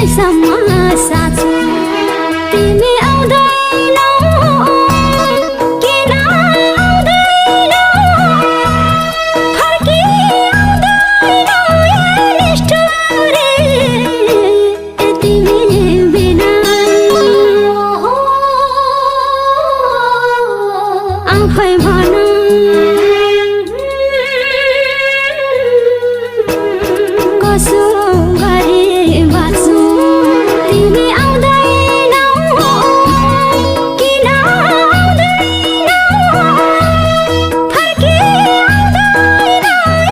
हृदयसम्म साँचो तिमी आउँदैनौ किन आउँदैनौ फर्की आउँदैनौ या निष्ठुरी तिमी बिना आफै भन कसो